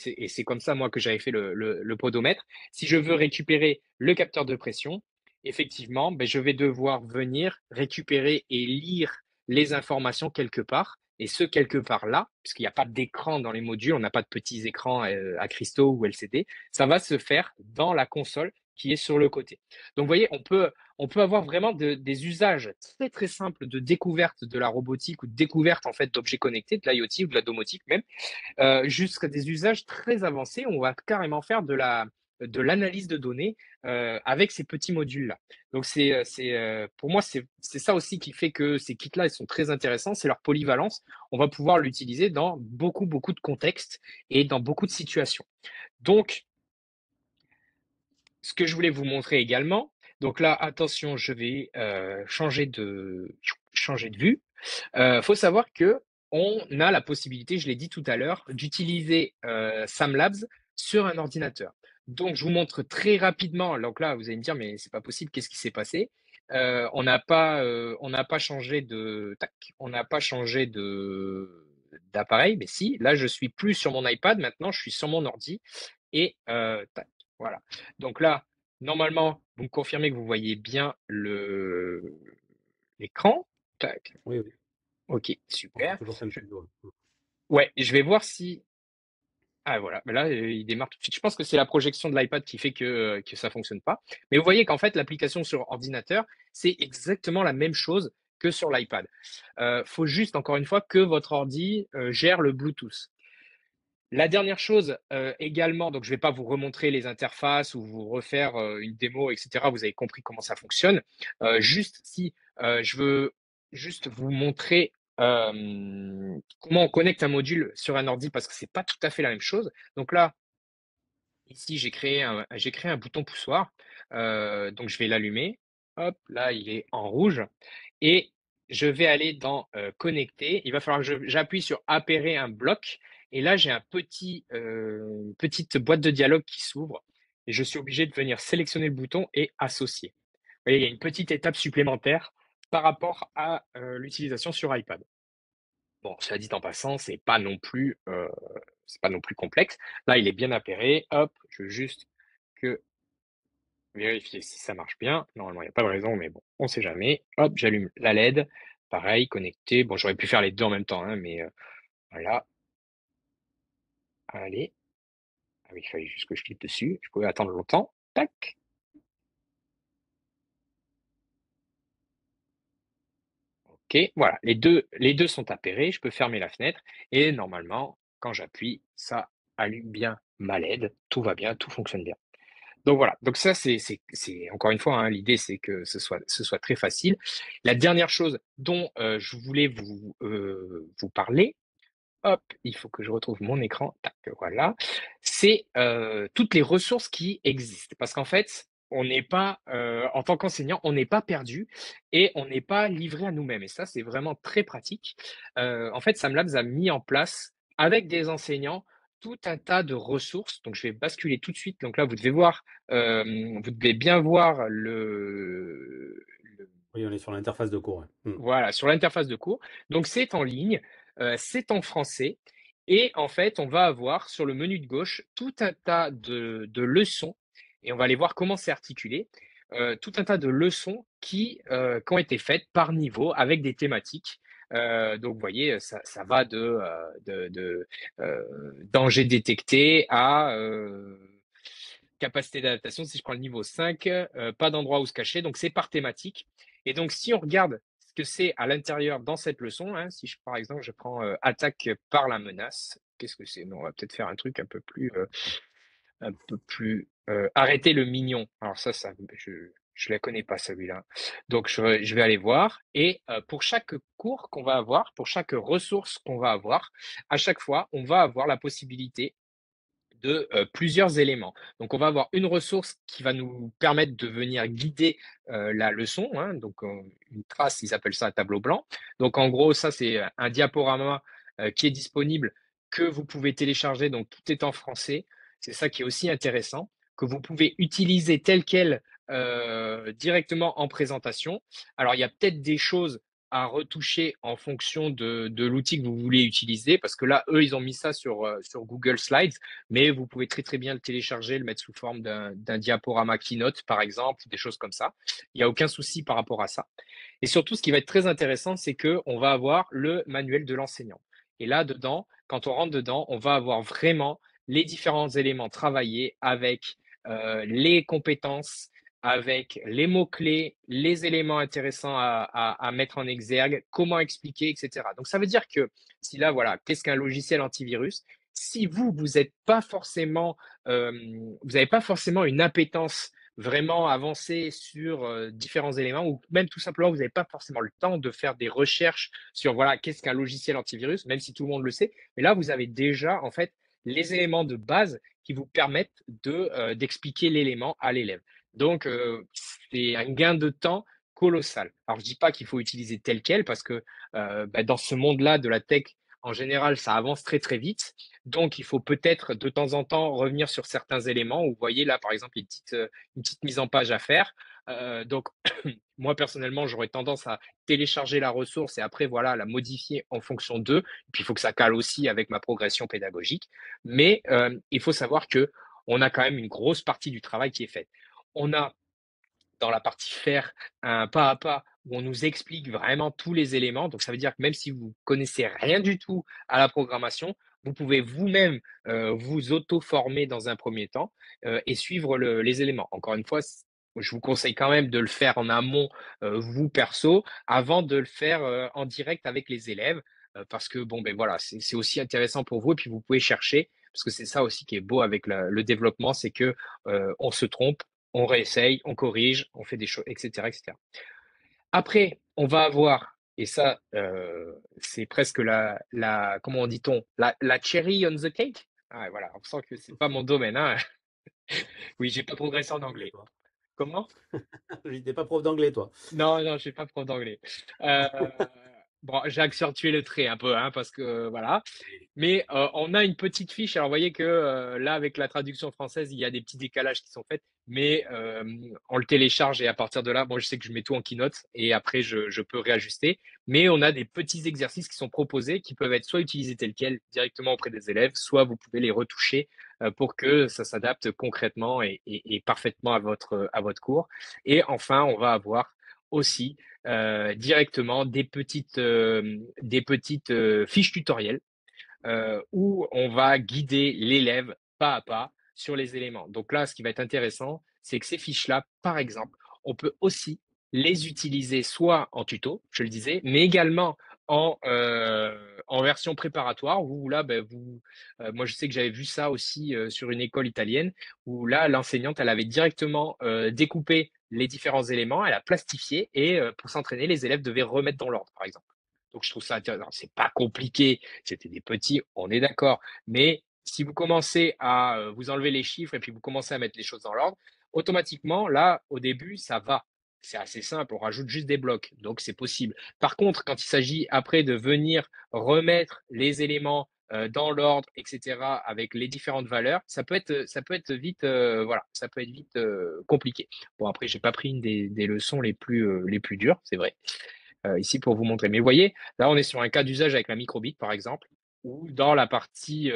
et c'est comme ça, moi, que j'avais fait le podomètre, si je veux récupérer le capteur de pression, effectivement, ben, je vais devoir venir récupérer et lire les informations quelque part et ce quelque part là, puisqu'il n'y a pas d'écran dans les modules, on n'a pas de petits écrans à cristaux ou LCD, ça va se faire dans la console qui est sur le côté. Donc, vous voyez, on peut avoir vraiment des usages très, très simples de découverte de la robotique ou de découverte en fait d'objets connectés, de l'IoT ou de la domotique même, jusqu'à des usages très avancés. On va carrément faire de l'analyse de données avec ces petits modules-là. Donc, pour moi, c'est ça aussi qui fait que ces kits-là, ils sont très intéressants, c'est leur polyvalence. On va pouvoir l'utiliser dans beaucoup, beaucoup de contextes et dans beaucoup de situations. Donc, ce que je voulais vous montrer également, donc là, attention, je vais changer de vue. Faut savoir que on a la possibilité, je l'ai dit tout à l'heure, d'utiliser SamLabs sur un ordinateur. Donc, je vous montre très rapidement. Donc là, vous allez me dire, mais c'est pas possible, qu'est-ce qui s'est passé? On n'a pas changé d'appareil, mais si, là, je suis plus sur mon iPad, maintenant, je suis sur mon ordi et tac, voilà. Donc là, normalement, vous me confirmez que vous voyez bien l'écran. Tac, Oui, oui. ok, On voit super. toujours ça vidéo. Ouais, je vais voir si. Ah voilà, mais là, il démarre tout de suite. Je pense que c'est la projection de l'iPad qui fait que ça fonctionne pas. Mais vous voyez qu'en fait, l'application sur ordinateur, c'est exactement la même chose que sur l'iPad. Faut juste, encore une fois, que votre ordi gère le Bluetooth. La dernière chose également, donc je ne vais pas vous remontrer les interfaces ou vous refaire une démo, etc. Vous avez compris comment ça fonctionne. Juste si je veux juste vous montrer comment on connecte un module sur un ordi parce que c'est pas tout à fait la même chose. Donc là, ici, j'ai créé un bouton poussoir. Donc je vais l'allumer. Hop, là, il est en rouge. Et je vais aller dans connecter. Il va falloir que j'appuie sur appairer un bloc. Et là, j'ai une petite boîte de dialogue qui s'ouvre. Et je suis obligé de venir sélectionner le bouton et associer. Vous voyez, il y a une petite étape supplémentaire par rapport à l'utilisation sur iPad. Bon, cela dit en passant, c'est pas non plus complexe. Là, il est bien appairé. Hop, je veux juste que vérifier si ça marche bien. Normalement, il n'y a pas de raison, mais bon, on ne sait jamais. Hop, j'allume la LED. Pareil, connecté. Bon, j'aurais pu faire les deux en même temps, hein, mais voilà. Allez. Ah oui, il fallait juste que je clique dessus. Je pouvais attendre longtemps. Tac. OK. Voilà. Les deux sont appairés. Je peux fermer la fenêtre. Et normalement, quand j'appuie, ça allume bien ma LED. Tout va bien, tout fonctionne bien. Donc voilà, donc ça c'est encore une fois, hein, l'idée c'est que ce soit très facile. La dernière chose dont je voulais vous parler, hop, il faut que je retrouve mon écran, tac, voilà, c'est toutes les ressources qui existent. Parce qu'en fait, on n'est pas, en tant qu'enseignant, on n'est pas perdu et on n'est pas livré à nous-mêmes. Et ça, c'est vraiment très pratique. En fait, SamLabs a mis en place avec des enseignants tout un tas de ressources. Donc, je vais basculer tout de suite. Donc là, vous devez bien voir Oui, on est sur l'interface de cours. Ouais. voilà, sur l'interface de cours. Donc, c'est en ligne, c'est en français. Et en fait, on va avoir sur le menu de gauche tout un tas de leçons. Et on va aller voir comment c'est articulé. Tout un tas de leçons qui ont été faites par niveau avec des thématiques. Donc, vous voyez, ça va danger détecté à capacité d'adaptation. Si je prends le niveau 5, pas d'endroit où se cacher. Donc, c'est par thématique. Et donc, si on regarde ce que c'est à l'intérieur dans cette leçon, hein, si je, par exemple, je prends attaque par la menace, qu'est-ce que c'est? Non, on va peut-être faire un truc un peu plus arrêter le mignon. Alors ça je la connais pas celui-là. Donc je vais aller voir. Et pour chaque cours qu'on va avoir, pour chaque ressource qu'on va avoir, à chaque fois, on va avoir la possibilité de plusieurs éléments. Donc, on va avoir une ressource qui va nous permettre de venir guider la leçon. Hein, donc, une trace, ils appellent ça un tableau blanc. Donc, en gros, ça, c'est un diaporama qui est disponible, que vous pouvez télécharger. Donc, tout est en français. C'est ça qui est aussi intéressant, que vous pouvez utiliser tel quel directement en présentation. Alors, il y a peut-être des choses à retoucher en fonction de l'outil que vous voulez utiliser, parce que là, eux, ils ont mis ça sur Google Slides, mais vous pouvez très très bien le télécharger, le mettre sous forme d'un diaporama Keynote, par exemple, des choses comme ça. Il n'y a aucun souci par rapport à ça. Et surtout, ce qui va être très intéressant, c'est qu'on va avoir le manuel de l'enseignant. Et là, dedans, quand on rentre dedans, on va avoir vraiment les différents éléments travaillés avec les compétences, avec les mots-clés, les éléments intéressants à mettre en exergue, comment expliquer, etc. Donc, ça veut dire que si là, voilà, qu'est-ce qu'un logiciel antivirus? Si vous êtes pas forcément, vous n'avez pas forcément une appétence vraiment avancée sur différents éléments, ou même tout simplement, vous n'avez pas forcément le temps de faire des recherches sur voilà, qu'est-ce qu'un logiciel antivirus, même si tout le monde le sait. Mais là, vous avez déjà en fait les éléments de base qui vous permettent d'expliquer l'élément à l'élève. Donc, c'est un gain de temps colossal. Alors, je dis pas qu'il faut utiliser tel quel parce que dans ce monde-là de la tech, en général, ça avance très très vite. Donc, il faut peut-être de temps en temps revenir sur certains éléments. Où vous voyez là, par exemple, une petite mise en page à faire. Donc, moi personnellement, j'aurais tendance à télécharger la ressource et après, voilà, la modifier en fonction d'eux. Et puis, il faut que ça cale aussi avec ma progression pédagogique. Mais il faut savoir que on a quand même une grosse partie du travail qui est faite. On a dans la partie faire un pas à pas où on nous explique vraiment tous les éléments. Donc, ça veut dire que même si vous connaissez rien du tout à la programmation, vous pouvez vous-même vous auto-former dans un premier temps et suivre les éléments. Encore une fois, je vous conseille quand même de le faire en amont, vous perso, avant de le faire en direct avec les élèves, parce que bon, ben voilà, c'est aussi intéressant pour vous et puis vous pouvez chercher, parce que c'est ça aussi qui est beau avec le développement, c'est que on se trompe, on réessaye, on corrige, on fait des choses, etc., etc. Après, on va avoir, et ça, c'est presque comment dit-on, la cherry on the cake. Ah, voilà, on sent que c'est pas mon domaine, hein. Oui, j'ai pas progressé en anglais. Toi. Comment? Je n'étais pas prof d'anglais, toi. Non, non, je suis pas prof d'anglais. Euh, bon, j'ai accentué le trait un peu, hein, parce que voilà. Mais on a une petite fiche. Alors, vous voyez que là, avec la traduction française, il y a des petits décalages qui sont faits, mais on le télécharge et à partir de là, bon, je sais que je mets tout en keynote et après, je peux réajuster. Mais on a des petits exercices qui sont proposés qui peuvent être soit utilisés tels quels directement auprès des élèves, soit vous pouvez les retoucher pour que ça s'adapte concrètement et parfaitement à votre cours. Et enfin, on va avoir aussi directement des petites fiches tutoriels où on va guider l'élève pas à pas sur les éléments. Donc là, ce qui va être intéressant, c'est que ces fiches-là, par exemple, on peut aussi les utiliser soit en tuto, je le disais, mais également en version préparatoire, où là, ben, moi je sais que j'avais vu ça aussi sur une école italienne, où là, l'enseignante, elle avait directement découpé les différents éléments, elle a plastifié, et pour s'entraîner, les élèves devaient remettre dans l'ordre, par exemple. Donc je trouve ça intéressant. C'est pas compliqué, c'était des petits, on est d'accord. Mais si vous commencez à vous enlever les chiffres et puis vous commencez à mettre les choses dans l'ordre, automatiquement, là, au début, ça va. C'est assez simple, on rajoute juste des blocs, donc c'est possible. Par contre, quand il s'agit après de venir remettre les éléments dans l'ordre, etc., avec les différentes valeurs, ça peut être vite, voilà, ça peut être vite compliqué. Bon, après, j'ai pas pris une des leçons les plus dures, c'est vrai, ici pour vous montrer. Mais vous voyez, là, on est sur un cas d'usage avec la microbit, par exemple, où dans la partie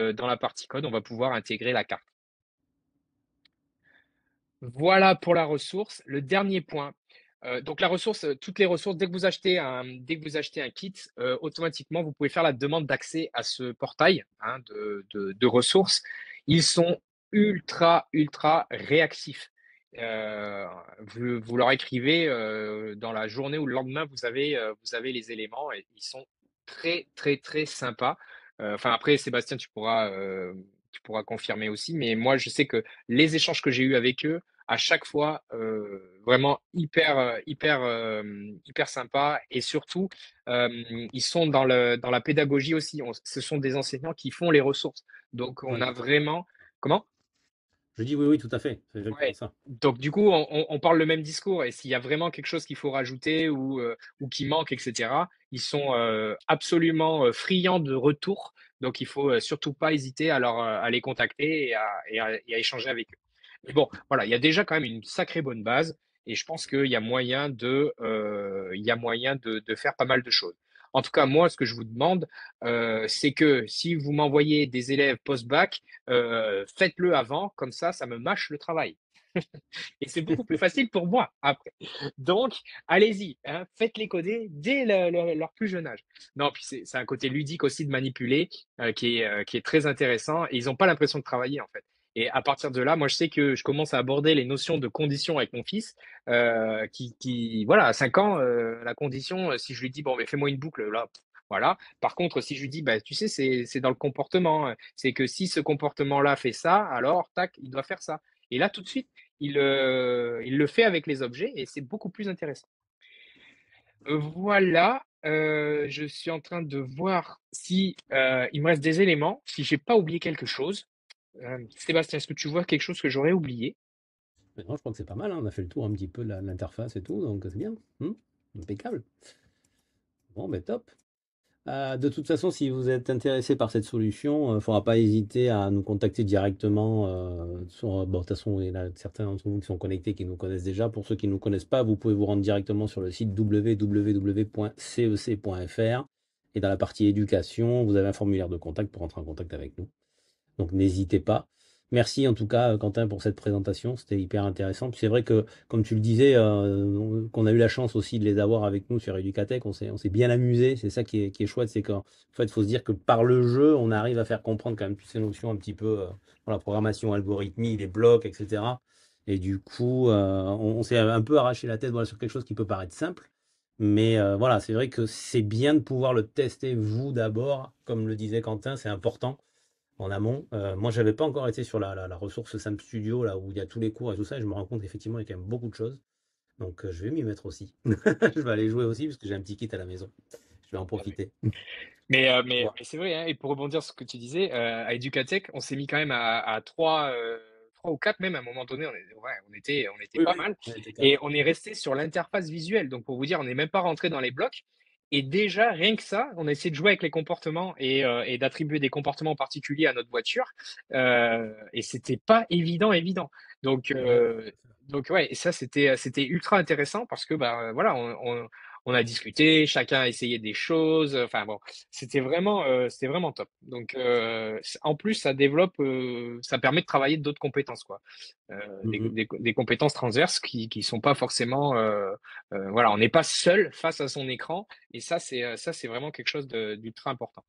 code, on va pouvoir intégrer la carte. Voilà pour la ressource. Le dernier point, Donc la ressource, toutes les ressources, dès que vous achetez un kit, automatiquement, vous pouvez faire la demande d'accès à ce portail, hein, de ressources. Ils sont ultra, ultra réactifs. Euh, vous leur écrivez dans la journée ou le lendemain, vous avez les éléments et ils sont très, très, très sympas. Enfin, après, Sébastien, tu pourras confirmer aussi, mais moi, je sais que les échanges que j'ai eus avec eux, à chaque fois, vraiment hyper sympa. Et surtout, ils sont dans la pédagogie aussi. Ce sont des enseignants qui font les ressources. Donc, on Oui, a tout à fait. vraiment. Comment? Je dis oui, oui, tout à fait. C'est exactement Ouais. ça. Donc, du coup, on parle le même discours. Et s'il y a vraiment quelque chose qu'il faut rajouter ou qui manque, etc., ils sont absolument friands de retour. Donc, il faut surtout pas hésiter à les contacter et à échanger avec eux. Mais bon, voilà, il y a déjà quand même une sacrée bonne base et je pense qu'il y a moyen de faire pas mal de choses. En tout cas, moi, ce que je vous demande, c'est que si vous m'envoyez des élèves post-bac, faites-le avant, comme ça me mâche le travail. Et c'est beaucoup plus facile pour moi après. Donc, allez-y, hein, faites-les coder dès leur plus jeune âge. Non, puis c'est un côté ludique aussi de manipuler qui est très intéressant et ils n'ont pas l'impression de travailler en fait. Et à partir de là, moi, je sais que je commence à aborder les notions de conditions avec mon fils, voilà, à 5 ans, la condition, si je lui dis, bon, mais fais-moi une boucle, là, voilà. Par contre, si je lui dis, bah, tu sais, c'est dans le comportement, hein. C'est que si ce comportement-là fait ça, alors, tac, il doit faire ça. Et là, tout de suite, il le fait avec les objets et c'est beaucoup plus intéressant. Voilà, je suis en train de voir si il me reste des éléments, si j'ai pas oublié quelque chose. Sébastien, est-ce que tu vois quelque chose que j'aurais oublié? Maintenant, je crois que c'est pas mal, hein. On a fait le tour un petit peu de l'interface et tout, donc c'est bien. Impeccable. Bon, ben top. De toute façon, si vous êtes intéressé par cette solution, il ne faudra pas hésiter à nous contacter directement. Bon, de toute façon, il y en a certains d'entre vous qui sont connectés, qui nous connaissent déjà. Pour ceux qui ne nous connaissent pas, vous pouvez vous rendre directement sur le site www.cec.fr. Et dans la partie éducation, vous avez un formulaire de contact pour entrer en contact avec nous. Donc n'hésitez pas. Merci en tout cas, Quentin, pour cette présentation. C'était hyper intéressant. Puis c'est vrai que, comme tu le disais, qu'on a eu la chance aussi de les avoir avec nous sur Educatech, on s'est bien amusé. C'est ça qui est chouette, c'est qu'en fait, il faut se dire que par le jeu, on arrive à faire comprendre quand même toutes ces notions un petit peu, la programmation, algorithmie, les blocs, etc. Et du coup, on s'est un peu arraché la tête, voilà, sur quelque chose qui peut paraître simple. Mais voilà, c'est vrai que c'est bien de pouvoir le tester vous d'abord. Comme le disait Quentin, c'est important en amont. Moi, j'avais pas encore été sur la ressource Sam Studio, là où il y a tous les cours et tout ça, et je me rends compte qu'effectivement, il y a quand même beaucoup de choses. Donc, je vais m'y mettre aussi. Je vais aller jouer aussi, parce que j'ai un petit kit à la maison. Je vais en profiter. Toi. Mais c'est vrai, hein, et pour rebondir sur ce que tu disais, à Educatech, on s'est mis quand même à trois ou quatre même à un moment donné, on était Oui, pas oui, mal, on était et quatre. on est resté sur l'interface visuelle. Donc pour vous dire, on n'est même pas rentré dans les blocs, et déjà rien que ça, on a essayé de jouer avec les comportements et d'attribuer des comportements particuliers à notre voiture, et c'était pas évident. Donc Ouais, donc ouais, et ça c'était ultra intéressant parce que bah voilà, on a discuté, chacun a essayé des choses. Enfin bon, c'était vraiment top. Donc, en plus, ça permet de travailler d'autres compétences, quoi. Mhm. Des compétences transverses qui sont pas forcément, voilà, on n'est pas seul face à son écran. Et ça, c'est vraiment quelque chose d'ultra important.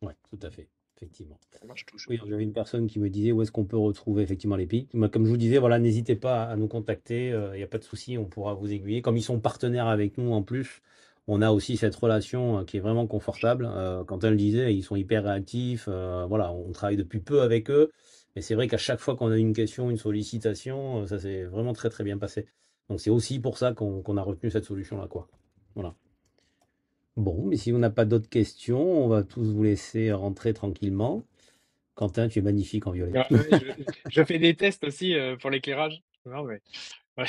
Ouais, tout à fait, effectivement. Ça marche toujours. Oui, j'avais une personne qui me disait où est-ce qu'on peut retrouver effectivement les pics. Moi, comme je vous disais, voilà, n'hésitez pas à nous contacter, il n'y a pas de souci, on pourra vous aiguiller. Comme ils sont partenaires avec nous en plus, on a aussi cette relation qui est vraiment confortable. Quand elle le disait, ils sont hyper réactifs. Voilà, on travaille depuis peu avec eux, mais c'est vrai qu'à chaque fois qu'on a une question, une sollicitation, ça s'est vraiment très très bien passé. Donc c'est aussi pour ça qu'on a retenu cette solution-là, quoi. Voilà. Bon, mais si on n'a pas d'autres questions, on va tous vous laisser rentrer tranquillement. Quentin, tu es magnifique en violet. Ouais, ouais, je fais des tests aussi pour l'éclairage. Non, mais ouais,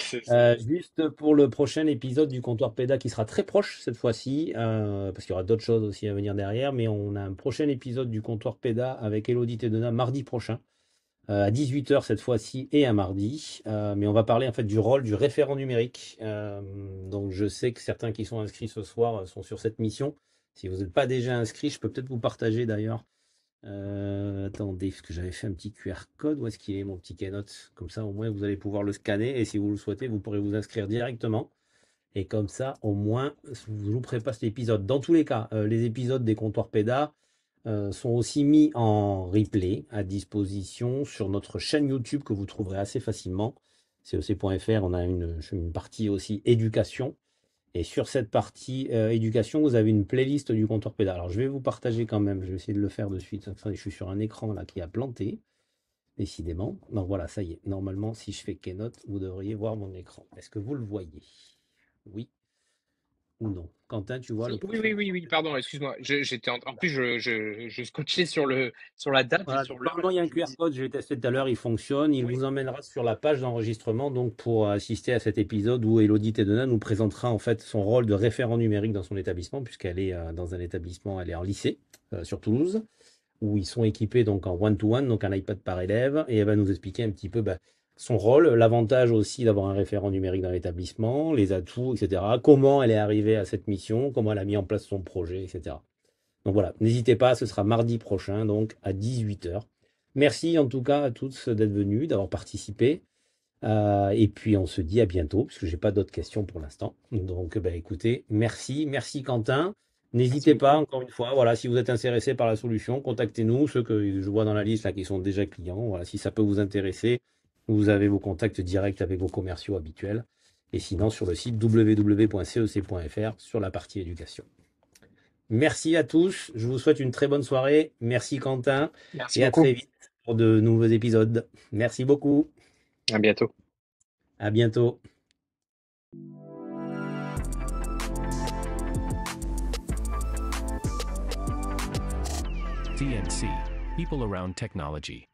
Juste pour le prochain épisode du comptoir PEDA qui sera très proche cette fois-ci, parce qu'il y aura d'autres choses aussi à venir derrière, mais on a un prochain épisode du comptoir PEDA avec Elodie Tedena mardi prochain, à 18 h cette fois-ci et un mardi. Mais on va parler en fait du rôle du référent numérique. Donc je sais que certains qui sont inscrits ce soir sont sur cette mission. Si vous n'êtes pas déjà inscrit, je peux peut-être vous partager d'ailleurs Attendez, parce que j'avais fait un petit QR code. Où est-ce qu'il est, mon petit Keynote? Comme ça, au moins, vous allez pouvoir le scanner. Et si vous le souhaitez, vous pourrez vous inscrire directement. Et comme ça, au moins, vous ne louperez pas cet épisode. Dans tous les cas, les épisodes des comptoirs PEDA sont aussi mis en replay à disposition sur notre chaîne YouTube que vous trouverez assez facilement. CEC.fr, on a une partie aussi éducation. Et sur cette partie éducation, vous avez une playlist du comptoir PEDA. Alors, je vais vous partager quand même. Je vais essayer de le faire de suite. Attendez, je suis sur un écran là qui a planté, décidément. Donc voilà, ça y est. Normalement, si je fais Keynote, vous devriez voir mon écran. Est-ce que vous le voyez? Oui ou non? Quentin, tu vois le Oui, poisson? oui, oui, oui, pardon, excuse-moi. J'étais en plus, je scotchais sur la date et Voilà, sur donc l'heure. normalement, il y a un Je me QR dis, code, je l'ai testé tout à l'heure, il fonctionne. Il oui, vous emmènera sur la page d'enregistrement donc pour assister à cet épisode où Elodie Tedena nous présentera en fait son rôle de référent numérique dans son établissement, puisqu'elle est dans un établissement, elle est en lycée sur Toulouse, où ils sont équipés donc en one-to-one, donc un iPad par élève, et elle va nous expliquer un petit peu son rôle, l'avantage aussi d'avoir un référent numérique dans l'établissement, les atouts, etc. Comment elle est arrivée à cette mission, comment elle a mis en place son projet, etc. Donc voilà, n'hésitez pas, ce sera mardi prochain, donc à 18 heures. Merci en tout cas à tous d'être venus, d'avoir participé. Et puis on se dit à bientôt, puisque j'ai pas d'autres questions pour l'instant. Donc écoutez, merci Quentin. merci N'hésitez pas, beaucoup. encore une fois, voilà, si vous êtes intéressé par la solution, contactez-nous, ceux que je vois dans la liste là qui sont déjà clients. Voilà, si ça peut vous intéresser, vous avez vos contacts directs avec vos commerciaux habituels. Et sinon sur le site www.cec.fr sur la partie éducation. Merci à tous. Je vous souhaite une très bonne soirée. Merci Quentin. Merci Et à très beaucoup. vite pour de nouveaux épisodes. Merci beaucoup. À bientôt. À bientôt. TNC, People Around Technology.